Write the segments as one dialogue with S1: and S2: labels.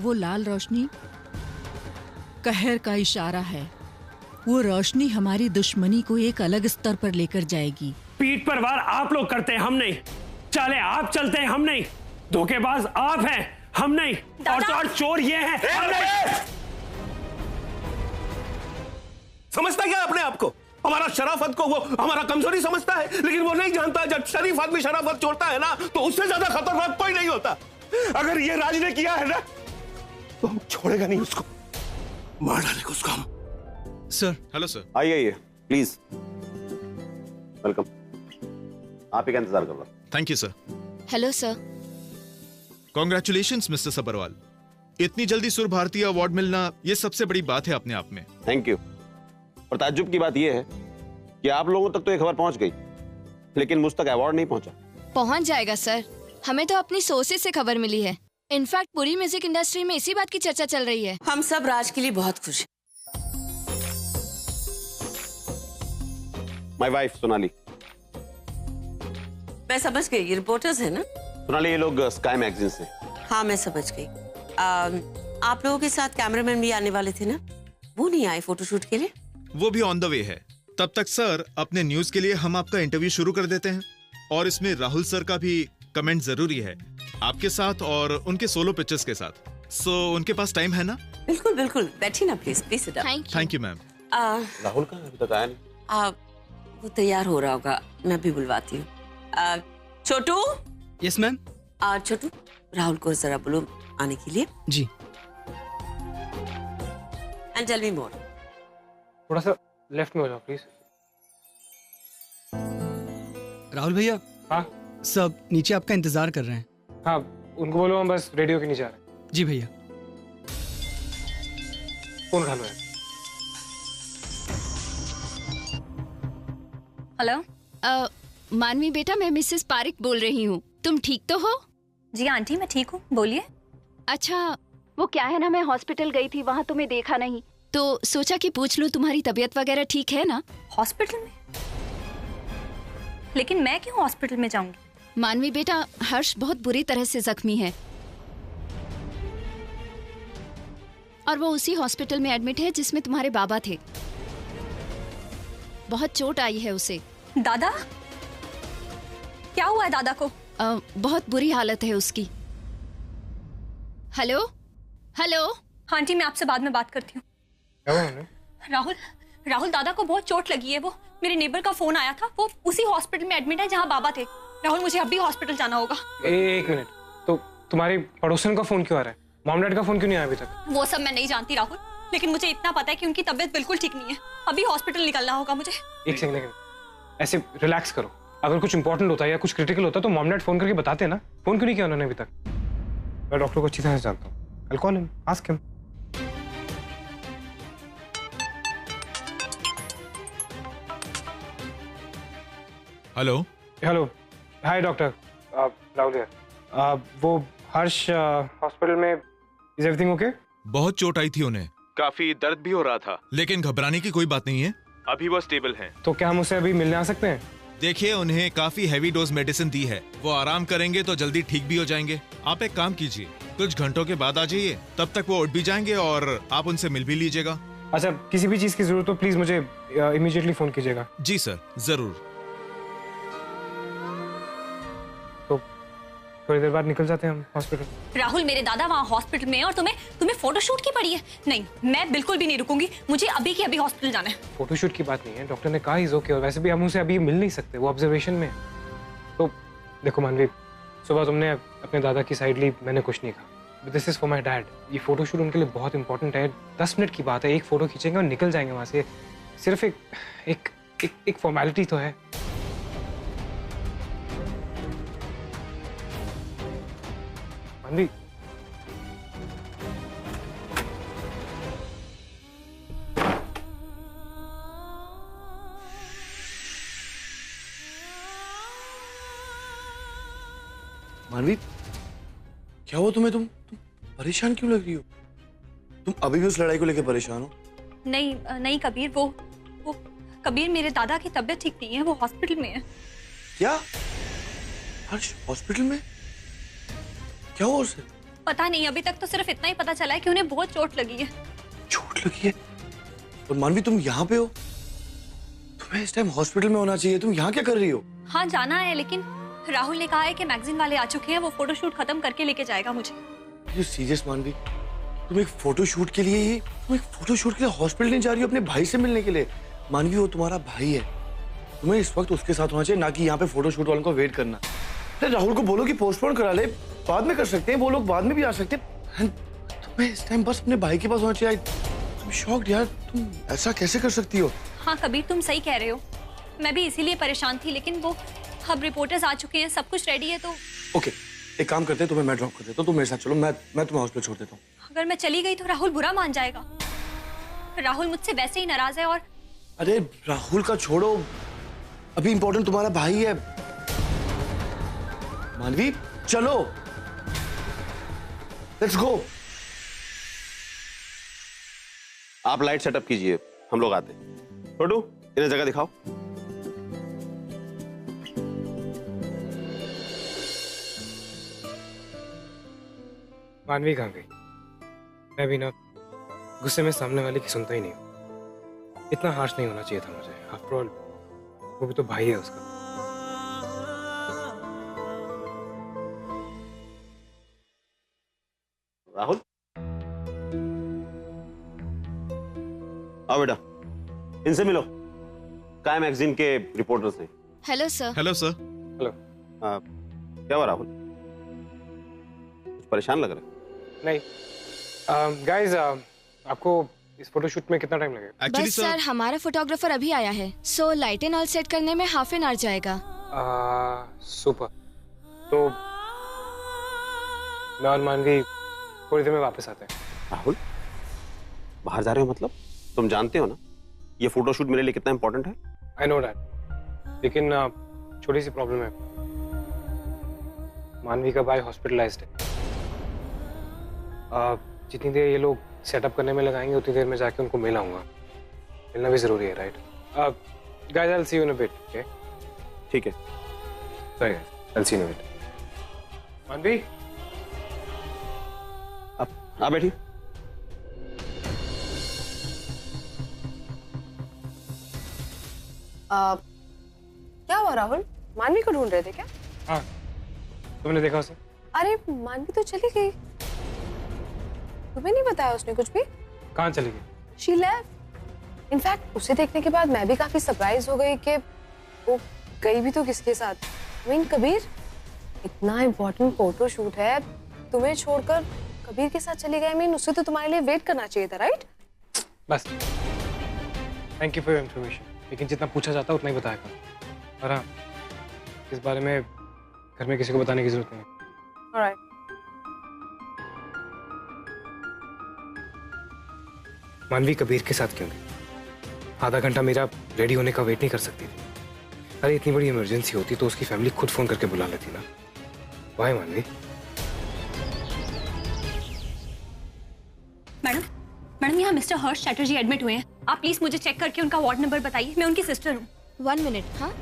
S1: वो लाल रोशनी कहर का इशारा है। वो रोशनी हमारी दुश्मनी को एक अलग स्तर पर लेकर जाएगी।
S2: पीठ पर वार आप लोग करते हैं, हम नहीं। चाले आप चलते हैं, हम नहीं। धोखेबाज आप हैं, हम नहीं। और चोर ये हैं, हम नहीं।
S3: समझता क्या अपने आप को? हमारा शराफत को वो हमारा कमजोरी समझता है, लेकिन वो नहीं जानता जब शरीफ आदमी शराफत छोड़ता है ना तो उससे ज्यादा खतरनाक कोई नहीं होता। अगर ये राज ने किया है ना तो हम छोड़ेगा नहीं उसको, मार डालेगा उसको हम।
S4: सर।
S5: Hello sir.
S3: आइए प्लीज, वेलकम। आप ही का इंतजार कर रहा हूं।
S5: Thank you sir.
S6: Hello sir.
S5: Congratulations mister Sabharwal, इतनी जल्दी सुर भारती अवार्ड मिलना ये सबसे बड़ी बात है अपने आप में।
S3: Thank you. और ताज्जुब की बात यह है कि आप लोगों तक तो ये खबर पहुंच गई, लेकिन मुझ तक अवार्ड नहीं पहुंचा।
S6: पहुंच जाएगा सर, हमें तो अपनी सोर्सेज से खबर मिली है। इनफैक्ट पूरी म्यूजिक इंडस्ट्री में इसी बात की चर्चा चल रही है।
S7: हम सब राज के लिए बहुत खुश हैं।
S3: My wife Sonali.
S7: मैं समझ गई, ये रिपोर्टर्स है ना?
S3: सोनाली, ये लोग स्काई मैगजीन से।
S7: हाँ मैं समझ गई। आप लोगों के साथ कैमरामैन भी आने वाले थे ना, वो नहीं आए फोटोशूट के लिए?
S5: वो भी ऑन द वे है। तब तक सर अपने न्यूज के लिए हम आपका इंटरव्यू शुरू कर देते हैं, और इसमें राहुल सर का भी कमेंट जरूरी है आपके साथ और उनके सोलो पिक्चर्स के साथ। सो उनके पास टाइम है ना?
S7: बिल्कुल बिल्कुल, बैठिए ना please, please sit down.
S5: Thank you ma'am.
S3: Rahul का अभी तक आया नहीं?
S7: वो तैयार हो रहा होगा, मैं भी बुलवाती हूँ। छोटू।
S4: Yes ma'am.
S7: छोटू, राहुल को जरा बोलो आने के लिए।
S4: जी।
S7: And tell me more.
S2: थोड़ा सा लेफ्ट में हो जाओ प्लीज।
S4: राहुल भैया।
S2: हाँ
S4: सब नीचे आपका इंतजार कर रहे हैं।
S2: हाँ, उनको बोलो हम बस रेडियो के नीचे आ रहे हैं।
S4: जी भैया।
S2: फोन उठा लो यार।
S6: हेलो। मानवी बेटा, मैं मिसेस पारिक बोल रही हूँ। तुम ठीक तो हो?
S8: जी आंटी मैं ठीक हूँ, बोलिए।
S6: अच्छा, वो क्या है ना, मैं हॉस्पिटल गई थी, वहाँ तुम्हें देखा नहीं, तो सोचा कि पूछ लूं तुम्हारी तबीयत वगैरह ठीक है ना?
S8: हॉस्पिटल में? लेकिन मैं क्यों हॉस्पिटल में जाऊंगी?
S6: मानवी बेटा, हर्ष बहुत बुरी तरह से जख्मी है और वो उसी हॉस्पिटल में एडमिट है जिसमें तुम्हारे बाबा थे। बहुत चोट आई है उसे।
S8: दादा? क्या हुआ है दादा को?
S6: बहुत बुरी हालत है उसकी। Hello hello.
S8: हाँ आंटी, मैं आपसे बाद में बात करती हूँ। राहुल दादा को बहुत चोट लगी है। वो मेरे नेबर का फोन आया था, वो उसी हॉस्पिटल में एडमिट है जहाँ बाबा थे। राहुल, मुझे अभी हॉस्पिटल जाना होगा।
S2: एक मिनट, तो तुम्हारी पड़ोसन का फोन क्यों आ रहा है? मॉम डैड का फोन क्यों नहीं आया अभी तक?
S8: वो सब मैं नहीं जानती राहुल, लेकिन मुझे इतना पता है कि उनकी तबीयत बिल्कुल ठीक नहीं है। अभी हॉस्पिटल निकलना होगा मुझे। एक सेकंड,
S2: ऐसे रिलैक्स करो। अगर कुछ इंपॉर्टेंट होता है या कुछ क्रिटिकल होता है तो मॉम डैड फोन करके बताते हैं ना। फोन क्यों नहीं किया उन्होंने अभी तक? मैं डॉक्टर को अच्छी तरह से जानता हूँ। I'll call him, ask him.
S5: Hello.
S2: Hello, hi doctor, Rahul here. वो हर्ष हॉस्पिटल में, इज एवरीथिंग ओके?
S5: बहुत चोट आई थी उन्हें, काफी दर्द भी हो रहा था, लेकिन घबराने की कोई बात नहीं है, अभी वो स्टेबल हैं।
S2: तो क्या हम उसे अभी मिलने आ सकते हैं?
S5: देखिए, उन्हें काफी हैवी डोज मेडिसिन दी है, वो आराम करेंगे तो जल्दी ठीक भी हो जाएंगे। आप एक काम कीजिए, कुछ घंटों के बाद आ जाइए, तब तक वो उठ भी जाएंगे और आप उनसे मिल भी लीजिएगा।
S2: अच्छा, किसी भी चीज की जरूरत हो प्लीज मुझे इमीडिएटली फोन कीजिएगा।
S5: जी सर, जरूर।
S2: तो थोड़ी देर बाद निकल जाते हैं हम हॉस्पिटल।
S8: राहुल, मेरे दादा वहाँ हॉस्पिटल में है और तुम्हें फोटोशूट की पड़ी है? नहीं, मैं बिल्कुल भी नहीं रुकूंगी, मुझे अभी की अभी हॉस्पिटल जाना है।
S2: फोटोशूट की बात नहीं है, डॉक्टर ने कहा इज ओके, और वैसे भी हम उसे अभी मिल नहीं सकते, वो ऑब्जर्वेशन में है। तो देखो मानवी, सुबह तुमने अपने दादा की साइड ली, मैंने कुछ नहीं कहा। This is for my dad. ये फोटोशूट उनके लिए बहुत इंपॉर्टेंट है। 10 मिनट की बात है, एक फोटो खींचेंगे और निकल जाएंगे वहां से। सिर्फ एक फॉर्मेलिटी तो है। मानवी,
S3: मानवी, क्या हुआ तुम्हें? तुम परेशान क्यों लग रही हो? तुम अभी भी उस लड़ाई को लेकर परेशान हो?
S8: नहीं कबीर, वो कबीर, मेरे दादा की तबीयत ठीक नहीं है, वो हॉस्पिटल में है।
S3: क्या? हर्ष हॉस्पिटल में? क्या हुआ उसे?
S8: पता नहीं, अभी तक तो सिर्फ इतना ही पता चला है कि उन्हें बहुत चोट लगी है।
S9: चोट लगी है? और मानवी तुम यहाँ पे हो? तुम्हें इस टाइम हॉस्पिटल में होना चाहिए, तुम यहाँ क्या कर रही हो?
S8: हाँ जाना है, लेकिन राहुल ने कहा है कि मैगजीन वाले आ चुके हैं, वो फोटोशूट खत्म करके लेके जाएगा मुझे।
S9: यू सीरियस मानवी? तुम एक फोटोशूट के लिए हॉस्पिटल नहीं जा रही हो अपने भाई से मिलने के लिए? मानवी वो तुम्हारा भाई है, तुम्हें इस वक्त उसके साथ होना चाहिए, ना कि यहाँ पे फोटोशूट वालों को वेट करना। राहुल को बोलो कि पोस्टपोन करा ले, बाद में कर सकते हैं, वो लोग बाद में भी आ सकते हैं। तुम्हें इस टाइम बस अपने भाई के पास होना चाहिए। तुम शॉक्ड यार, तुम ऐसा कैसे कर सकती हो?
S8: हाँ कबीर तुम सही कह रहे हो, मैं भी इसीलिए परेशान थी, लेकिन वो अब रिपोर्टर्स आ चुके हैं, सब कुछ रेडी है तो।
S9: ओके, एक काम करते हैं, तुम्हें मैं ड्रॉप कर देता हूँ, तुम मेरे साथ चलो, मैं तुम्हें हॉस्पिटल छोड़ देता हूँ।
S8: अगर मैं चली गई तो राहुल बुरा मान जाएगा। राहुल मुझसे वैसे ही नाराज है। और
S9: अरे राहुल का छोड़ो, अभी इंपॉर्टेंट तुम्हारा भाई है। मानवी चलो, लेट्स गो।
S3: आप लाइट सेटअप कीजिए, हम लोग आते हैं। छोटू इन्हें जगह दिखाओ।
S2: मानवी कहाँ गई? मैं भी ना गुस्से में सामने वाले की सुनता ही नहीं हूँ। इतना हार्श नहीं होना चाहिए था मुझे। आफ्टर ऑल वो भी तो भाई है उसका।
S3: राहुल आओ बेटा, इनसे मिलो। काय मैगजीन के रिपोर्टर्स हैं।
S6: Hello sir.
S5: Hello sir.
S2: Hello.
S3: क्या हुआ राहुल, कुछ परेशान लग रहा है?
S2: नहीं गाइस, आपको इस फोटोशूट में कितना टाइम लगेगा?
S6: बस सर हमारा फोटोग्राफर अभी आया है, so light and all set करने में हाफ एन आवर जाएगा।
S2: सुपर। तो मैं और मानवी थोड़ी देर में वापस आते हैं।
S3: राहुल बाहर जा रहे हो मतलब? तुम जानते हो ना ये फोटोशूट मेरे लिए कितना इंपॉर्टेंट है।
S2: आई नो डैट, लेकिन छोटी सी प्रॉब्लम है। मानवी का भाई हॉस्पिटलाइज्ड है। जितनी देर ये लोग सेटअप करने में लगाएंगे उतनी देर में जाके उनको मिल आऊंगा। मिलना भी जरूरी है, right? Guys I will see you in a bit. Okay
S3: ठीक है।
S2: Sorry guys, I will see you in a bit. मानवी
S3: आ बैठी।
S10: क्या हुआ राहुल, मानवी को ढूंढ रहे थे क्या?
S2: हाँ, तुमने देखा उसे?
S10: अरे मानवी तो चली गई, तुम्हें नहीं बताया उसने कुछ भी?
S2: कहाँ चली गई?
S10: She left. इनफैक्ट उसे देखने के बाद मैं भी काफी सरप्राइज हो गई कि वो गई भी तो किसके साथ। कबीर, इतना इम्पोर्टेंट फोटो शूट है, तुम्हें छोड़कर कबीर के साथ चली गई। उसे तो तुम्हारे लिए वेट करना चाहिए था, राइट?
S2: बस, thank you for your information. लेकिन जितना पूछा जाता है उतना ही बताया करो। और हाँ, इस बारे में घर में किसी को बताने की जरूरत नहीं है।
S10: Alright.
S2: मानवी कबीर के साथ क्यों गई? आधा घंटा मेरा रेडी होने का वेट नहीं कर सकती थी? अरे इतनी बड़ी इमरजेंसी होती तो उसकी फैमिली खुद फोन करके बुला लेती ना। वाई मानवी?
S8: मैडम यहाँ मिस्टर हर्ष चैटर्जी एडमिट हुए हैं। आप प्लीज मुझे चेक करके उनका वार्ड नंबर बताइए, मैं उनकी सिस्टर हूँ।
S6: 1 मिनट। हाँ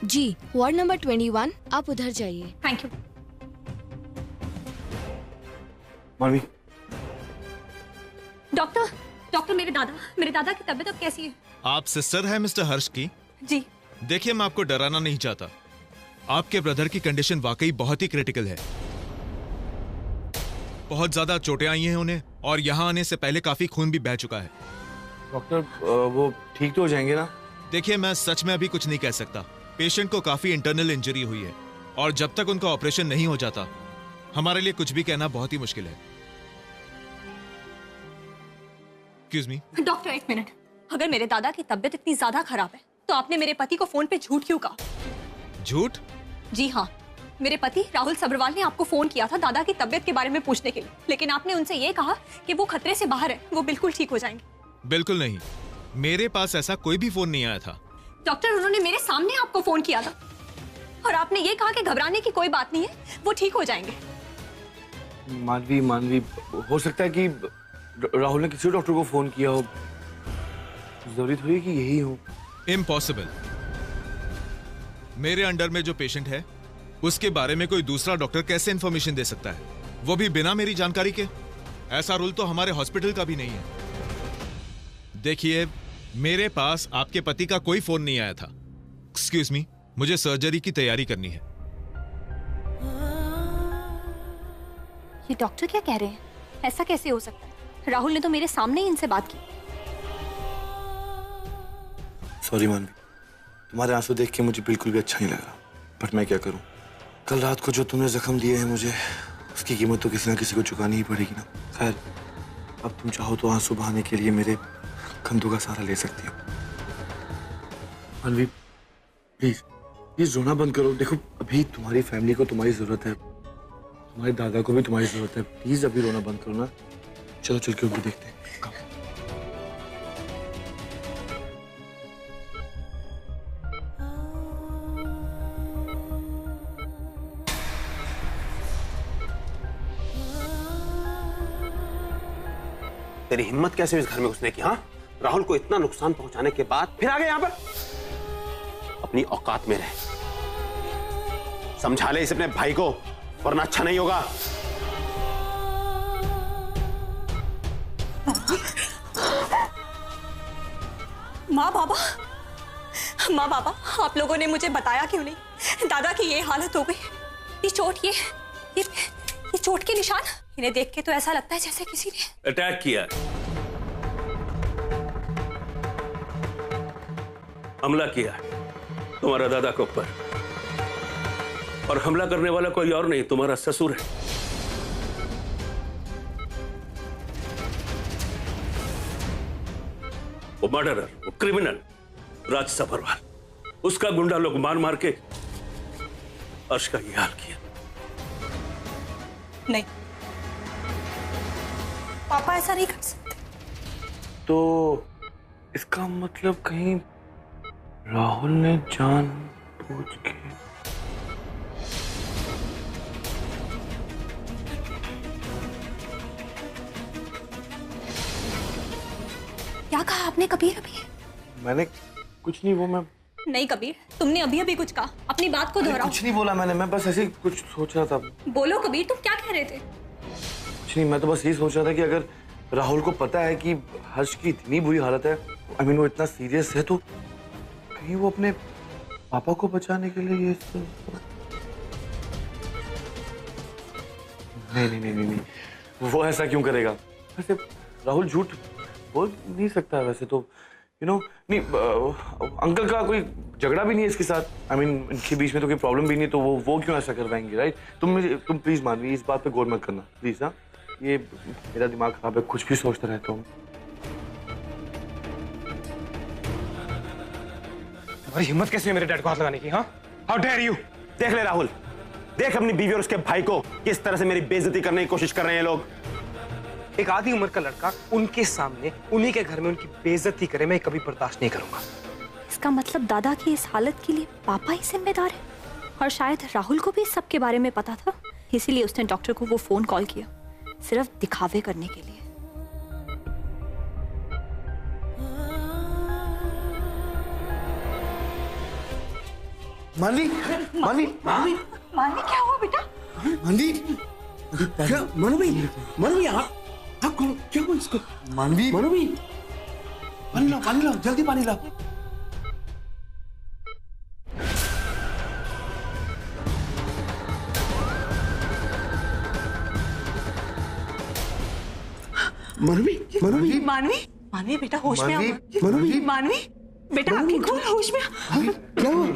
S6: जी, वार्ड नंबर 21, आप उधर जाइए।
S8: Thank you.
S9: मानवी।
S8: डॉक्टर मेरे दादा की तबीयत अब कैसी है?
S5: आप सिस्टर है मिस्टर हर्ष की?
S8: जी।
S5: देखिए मैं आपको डराना नहीं चाहता, आपके ब्रदर की कंडीशन वाकई बहुत ही क्रिटिकल है। बहुत ज्यादा चोटें आई हैं उन्हें और यहाँ आने से पहले काफी खून भी बह चुका है।
S9: डॉक्टर वो ठीक तो हो जाएंगे ना?
S5: देखिए मैं सच में अभी कुछ नहीं कह सकता। पेशेंट को काफी इंटरनल इंजरी हुई है और जब तक उनका ऑपरेशन नहीं हो जाता हमारे लिए कुछ भी कहना बहुत ही मुश्किल है। एक्सक्यूज मी
S8: डॉक्टर, एक मिनट। अगर मेरे दादा की तबीयत इतनी ज्यादा खराब है तो आपने मेरे पति को फोन पे झूठ क्यों कहा?
S5: झूठ?
S8: जी हाँ, मेरे पति राहुल सब्रवाल ने आपको फोन किया था दादा की तबीयत के बारे में पूछने के लिए, लेकिन आपने उनसे ये कहा कि वो खतरे से बाहर है, वो बिल्कुल ठीक हो जाएंगे।
S5: बिल्कुल नहीं, मेरे पास ऐसा कोई भी फोन नहीं आया था।
S8: डॉक्टर, उन्होंने मेरे सामने आपको फोन किया था और आपने ये कहा कि घबराने की कोई बात नहीं है, वो ठीक हो जाएंगे।
S9: मानवी हो सकता है कि राहुल ने किसी डॉक्टर को फोन किया हो, जरूरी थोड़ी है कि यही हो।
S5: इम्पॉसिबल। मेरे अंडर में जो पेशेंट है उसके बारे में कोई दूसरा डॉक्टर कैसे इंफॉर्मेशन दे सकता है, वो भी बिना मेरी जानकारी के? ऐसा रूल तो हमारे हॉस्पिटल का भी नहीं है। देखिए, मेरे पास आपके पति का कोई फोन नहीं आया था। एक्सक्यूज मी, मुझे सर्जरी की तैयारी करनी है।
S8: ये डॉक्टर क्या कह रहे हैं? ऐसा कैसे हो सकता है? राहुल ने तो मेरे सामने ही इनसे बात की।
S9: सॉरी मानवी, तुम्हारे आंसू देख के मुझे बिल्कुल भी अच्छा नहीं लगा, बट मैं क्या करूं? कल रात को जो तुमने जख्म दिए हैं मुझे, उसकी कीमत तो किसी ना किसी को चुकानी ही पड़ेगी ना। खैर, अब तुम चाहो तो आंसू बहाने के लिए मेरे कंधों का सहारा ले सकती हो। मानवी प्लीज प्लीज रोना बंद करो। देखो, अभी तुम्हारी फैमिली को तुम्हारी जरूरत है, तुम्हारे दादा को भी तुम्हारी जरूरत है। प्लीज अभी रोना बंद करो ना। चलो चल के उनको देखते हैं।
S3: तेरी हिम्मत कैसे इस घर में घुसने की? हाँ, राहुल को इतना नुकसान पहुंचाने के बाद फिर आ गए यहाँ पर? अपनी औकात में रहे, समझा ले इस अपने भाई को, वरना अच्छा नहीं होगा।
S8: माँ बाबा, माँ बाबा, आप लोगों ने मुझे बताया क्यों नहीं? दादा की ये हालत हो गई, ये चोट, ये चोट के निशान, इन्हें देख के तो ऐसा लगता है जैसे किसी ने
S3: अटैक किया, हमला किया तुम्हारा दादा के ऊपर, और हमला करने वाला कोई और नहीं, तुम्हारा ससुर है। वो मर्डरर, वो क्रिमिनल राज सभरवाल, उसका गुंडा लोग मार मार के अर्श का ये हाल किया।
S8: नहीं, पापा ऐसा नहीं कर सकते।
S9: तो इसका मतलब कहीं राहुल ने जानबूझ के
S8: क्या कहा आपने कबीर? अभी
S9: मैंने कुछ नहीं, वो मैं
S8: नहीं कबीर, तुमने अभी अभी कुछ कहा, अपनी बात को दोहराओ।
S9: कुछ नहीं बोला मैंने, मैं बस ऐसे ही कुछ सोच रहा था।
S8: बोलो कबीर, तुम क्या कह रहे थे?
S9: कुछ नहीं, मैं तो बस यही सोच रहा था कि अगर राहुल को पता है कि हर्ष की इतनी बुरी हालत है, आई मीन वो इतना सीरियस है, तो कहीं वो अपने पापा को बचाने के लिए ये नहीं, वो ऐसा क्यों करेगा? वैसे राहुल झूठ बोल नहीं सकता वैसे तो, नहीं, अंकल का कोई झगड़ा भी नहीं है इसके साथ, आई मीन इनके बीच में तो कोई प्रॉब्लम भी नहीं, तो वो क्यों ऐसा करवाएंगे, राइट? तुम प्लीज मानवी इस बात पे गौर मत करना प्लीज। हाँ, ये मेरा दिमाग खराब है, कुछ भी सोचता रहता हूँ।
S2: तुम्हारी हिम्मत कैसे है मेरे डैड को हाथ लगाने की? हाँ, हाउ डेयर यू!
S3: देख ले राहुल, देख अपनी बीवी और उसके भाई को किस तरह से मेरी बेइज्जती करने की कोशिश कर रहे हैं लोग।
S2: एक आधी उम्र का लड़का उनके सामने उन्हीं के घर में उनकी बेइज्जती करे, मैं कभी बर्दाश्त नहीं करूंगा।
S8: इसका मतलब दादा की इस हालत के लिए पापा ही जिम्मेदार है, और शायद राहुल को भी इस सब के बारे में पता था, इसीलिए उसने डॉक्टर को वो फोन कॉल किया, सिर्फ दिखावे करने के लिए।
S9: मानवी, मानवी, मानवी,
S8: मानवी, क्या हुआ बेटा?
S9: मानवी, क्या? मानवी, आप कौन? क्या हुआ इसको? मानवी, पानी लाओ, जल्दी पानी लाओ।
S8: मानवी बेटा होश में आओ। मानवी बेटा आंखें खोल, होश में आओ।
S9: क्या हुआ?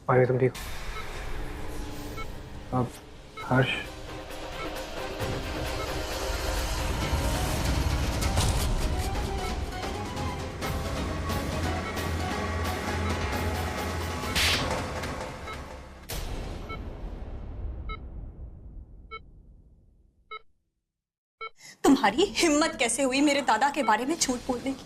S2: मानवी तुम ठीक हो? अब हर्ष
S8: तुम्हारी हिम्मत कैसे हुई मेरे दादा के बारे में झूठ बोलने की?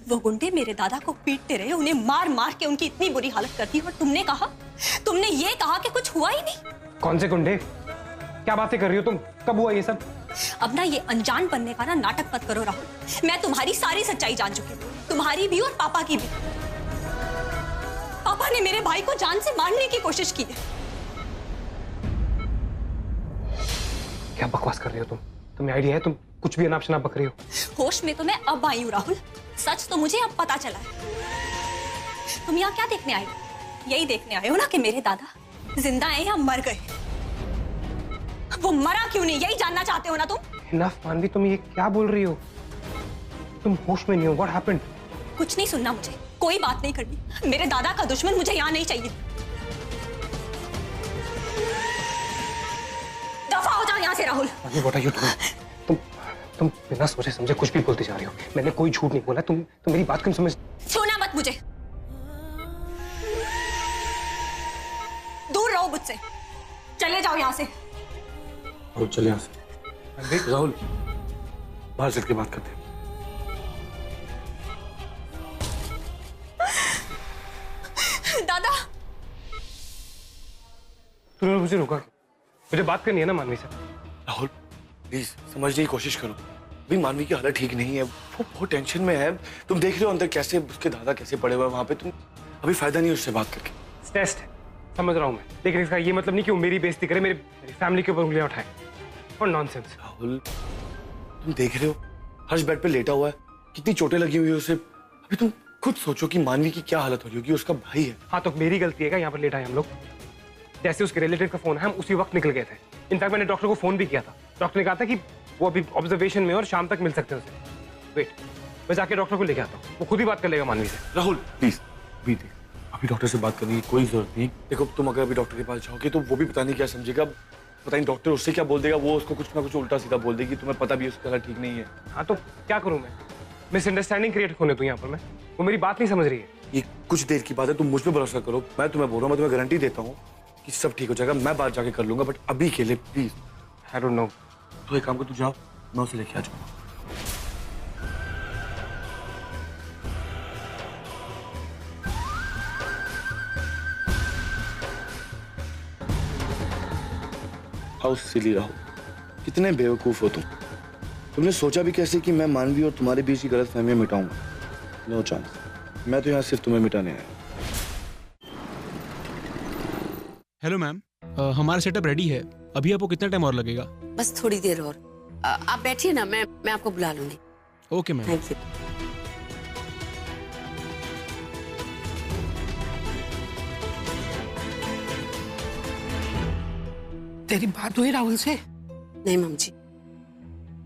S8: वो गुंडे मेरे दादा को पीटते रहे, उन्हें मार मार के उनकी इतनी बुरी हालत कर दी, और तुमने ये कहा कि कुछ हुआ ही नहीं।
S2: कौन से गुंडे? क्या बातें कर रही हो तुम? कब हुआ ये सब?
S8: अब ना ये अनजान बनने का ना नाटक मत करो राहुल। मैं तुम्हारी सारी सच्चाई जान चुकी हूँ, तुम्हारी भी और पापा की भी। पापा ने मेरे भाई को जान से मारने की कोशिश की है।
S2: क्या बकवास कर रही हो तुम? तुम्हें आइडिया है? तुम कुछ भी अनाप शनाप बक रही हो।
S8: होश में तो मैं अब आई हूँ राहुल, सच तो मुझे अब पता चला है। तुम यहाँ क्या देखने आए हो? यही देखने आए हो ना कि मेरे दादा जिंदा है या मर गए। वो मरा क्यों नहीं, यही जानना चाहते हो ना तुम?
S2: इनफ मानवी, तुम ये क्या बोल रही हो? तुम होश में नहीं हो। What happened?
S8: कुछ नहीं सुनना मुझे, कोई बात नहीं करनी। मेरे दादा का दुश्मन मुझे यहाँ नहीं चाहिए। दफा हो जाओ यहाँ से Rahul.
S2: What are you doing? तुम बिना सोचे समझे कुछ भी बोलती जा रही हो। मैंने कोई झूठ नहीं बोला। तुम मेरी बात क्यों समझ?
S8: छूना मत मुझे, दूर रहो मुझसे, चले जाओ यहाँ से।
S9: राहुल चले यहाँ से। राहुल बाहर चल के बात करते हैं।
S8: दादा
S2: तूने मुझे रोका क्यों? मुझे बात करनी है ना मानवी से।
S9: राहुल प्लीज समझने की कोशिश करो। अभी मानवी की हालत ठीक नहीं है, वो बहुत टेंशन में है। तुम देख रहे हो अंदर कैसे उसके दादा कैसे पड़े हुए हैं वहां पे। तुम अभी फायदा नहीं है उससे बात करके।
S2: टेस्ट है, समझ रहा हूँ मैं, लेकिन इसका ये मतलब नहीं कि वो मेरी बेइज्जती करे, मेरी फैमिली के ऊपर उंगलियां उठाए। और नॉनसेंस।
S9: राहुल तुम देख रहे हो हर्ष बेड पे लेटा हुआ है, कितनी चोटें लगी हुई है उसे। अभी तुम खुद सोचो कि मानवी की क्या हालत हो रही होगी, उसका भाई है।
S2: हाँ तो मेरी गलती है क्या यहाँ पर लेटा है हम लोग? जैसे उसके रिलेटिव का फोन है, हम उसी वक्त निकल गए थे। इनफैक्ट मैंने डॉक्टर को फोन भी किया था। डॉक्टर ने कहा था कि वो अभी ऑब्जर्वेशन में और शाम तक मिल सकते हैं उसे। वेट, मैं जाके डॉक्टर को लेके आता हूँ, वो खुद ही बात कर लेगा मानवी से।
S9: राहुल प्लीज अभी देख, अभी डॉक्टर से बात करने की कोई जरूरत नहीं। देखो तुम अगर अभी डॉक्टर के पास जाओगे तो वो भी पता नहीं क्या समझेगा, पता नहीं डॉक्टर उससे क्या बोल देगा। वो उसको कुछ ना कुछ उल्टा सीधा बोल देगी, तुम्हें पता भी उसका ठीक नहीं है।
S2: हाँ तो क्या करूँ मैं? मिसअंडरस्टैंडिंग क्रिएट होने दूं यहाँ पर मैं? वो मेरी बात नहीं समझ रही है।
S9: ये कुछ देर की बात है, तुम मुझ पे भरोसा करो। मैं तुम्हें बोल रहा हूँ, मैं तुम्हें गारंटी देता हूँ कि सब ठीक हो जाएगा। मैं बात जाके कर लूंगा, बट अभी के लिए प्लीज।
S2: I don't know.
S9: तो एक काम कर, तू जाओ, मैं उसे लेके आ जाऊंगा। हाउ सिली राहुल, कितने बेवकूफ हो तुम। तुमने सोचा भी कैसे कि मैं मानवी और तुम्हारे बीच की गलतफहमियां मिटाऊंगा? No chance. मैं तो यहाँ सिर्फ तुम्हें मिटाने आया।
S11: हेलो मैम, हमारा सेटअप रेडी है। अभी आपको कितना टाइम और लगेगा?
S7: बस थोड़ी देर और। आप बैठिए ना, मैं आपको बुला लूंगी।
S11: Okay ma'am.
S7: Thank you.
S12: तेरी बात हुई राहुल से?
S7: नहीं मम जी,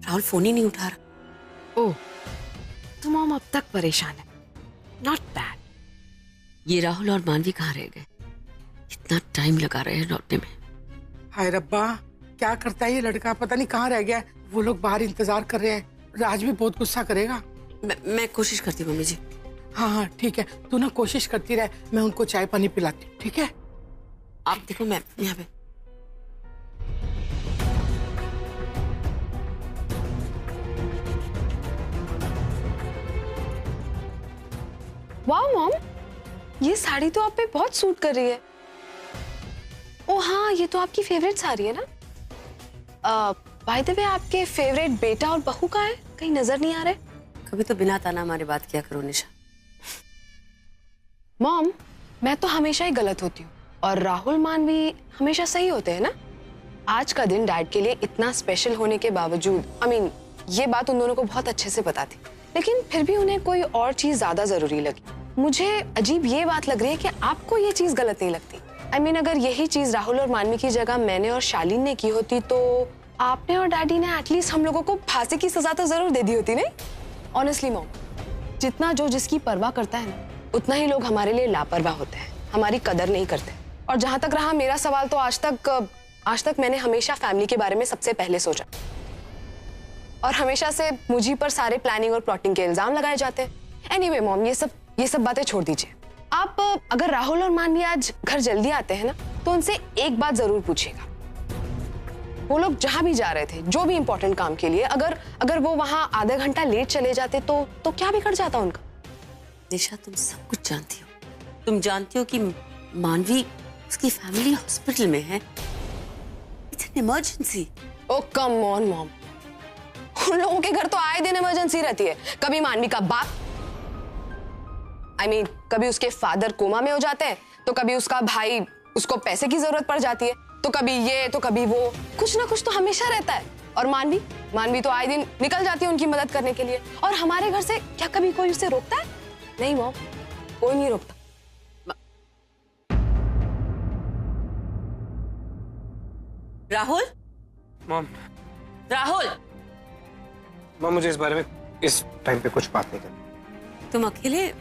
S7: राहुल फोन ही नहीं उठा रहा।
S10: ओह, तो मॉम अब तक परेशान है। Not bad.
S7: ये राहुल और मानवी कहाँ रह गए? इतना टाइम लगा रहे हैं लौटने में।
S12: हाय रब्बा, क्या करता है ये लड़का, पता नहीं कहाँ रह गया है। वो लोग बाहर इंतजार कर रहे हैं। राज भी बहुत गुस्सा करेगा।
S7: मैं कोशिश करती हूँ मम्मी जी।
S12: हाँ हाँ ठीक है, तू ना कोशिश करती रहे, मैं उनको चाय पानी पिलाती हूँ, ठीक है?
S7: आप देखो मैं यहाँ पे।
S10: वाह मॉम, ये साड़ी तो आप पे बहुत सूट कर रही है। ओ हाँ, ये तो आपकी फेवरेट साड़ी है ना? बाय द वे, आपके फेवरेट बेटा और बहू कहाँ है? कहीं नजर नहीं आ रहे।
S7: कभी तो बिना ताना हमारी बात किया करो निशा।
S10: मॉम, मैं तो हमेशा ही गलत होती हूँ और राहुल मानवी हमेशा सही होते हैं ना। आज का दिन डैड के लिए इतना स्पेशल होने के बावजूद, ये बात उन दोनों को बहुत अच्छे से पता थी, लेकिन फिर भी उन्हें कोई और चीज ज्यादा जरूरी लगी। मुझे अजीब ये बात लग रही है कि आपको ये चीज गलत नहीं लगती। अगर यही चीज राहुल और मानवी की जगह मैंने और शालीन ने की होती तो आपने और डैडी ने एटलीस्ट हम लोगों को फांसी की सजा तो जरूर दे दी होती, नहीं? ऑनेस्टली मॉम, जितना जो जिसकी परवाह करता है ना, उतना ही लोग हमारे लिए लापरवाह होते हैं, हमारी कदर नहीं करते। और जहां तक रहा मेरा सवाल, तो आज तक मैंने हमेशा फैमिली के बारे में सबसे पहले सोचा और हमेशा से मुझी पर सारे प्लानिंग और प्लॉटिंग के इल्जाम लगाए जाते हैं। एनीवे मॉम, ये सब बातें छोड़ दीजिए। आप अगर राहुल और मानवी आज घर जल्दी आते हैं ना, तो उनसे एक बात जरूर पूछिएगा। वो लोग जहां भी जा रहे थे, जो भी इंपॉर्टेंट काम के लिए, अगर वो वहां आधा घंटा लेट चले जाते तो क्या बिगड़ जाता उनका?
S7: निशा, तुम सब कुछ जानती हो। तुम जानती हो कि मानवी, उसकी फैमिली हॉस्पिटल में है। It's an emergency.
S10: Oh come on mom, उन लोगों के घर तो आए दिन इमरजेंसी रहती है। कभी मानवी का बाप कभी उसके फादर कोमा में हो जाते हैं, तो कभी उसका भाई, उसको पैसे की जरूरत पड़ जाती है, तो कभी ये तो कभी वो, कुछ ना कुछ तो हमेशा रहता है। और मानवी तो आए दिन निकल जाती है उनकी मदद करने के लिए। और हमारे घर से क्या कभी कोई उसे रोकता है? नहीं मॉम, कोई नहीं रोकता।
S7: राहुल,
S2: मॉम मुझे इस बारे में इस टाइम पे कुछ बात नहीं करनी।
S7: तुम अकेले?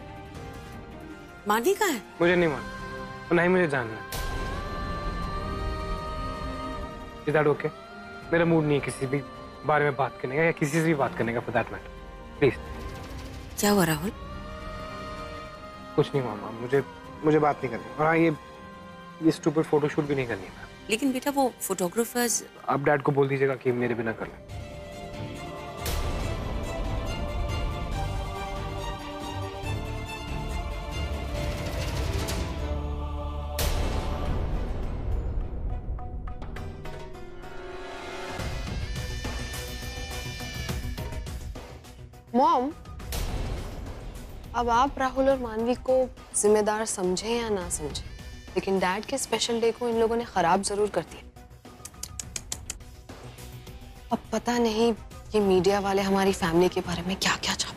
S7: मानवी कहाँ है?
S2: मुझे नहीं मालूम, और ना ही मुझे जानना है। Is that okay? मेरा मूड नहीं है किसी भी बारे में बात करने का, या किसी से भी बात करने का for that matter. Please.
S7: क्या हुआ राहुल?
S2: कुछ नहीं मामा, मुझे बात नहीं करनी। और हाँ, ये स्टूपिड फोटोशूट भी नहीं करनी है।
S7: लेकिन बेटा वो फोटोग्राफर्स,
S2: आप डैड को बोल दीजिएगा कि मेरे बिना कर लें।
S10: मॉम, अब आप राहुल और मानवी को जिम्मेदार समझे या ना समझे, लेकिन डैड के स्पेशल डे को इन लोगों ने खराब जरूर कर दिया। अब पता नहीं ये मीडिया वाले हमारी फैमिली के बारे में क्या क्या चाहते हैं।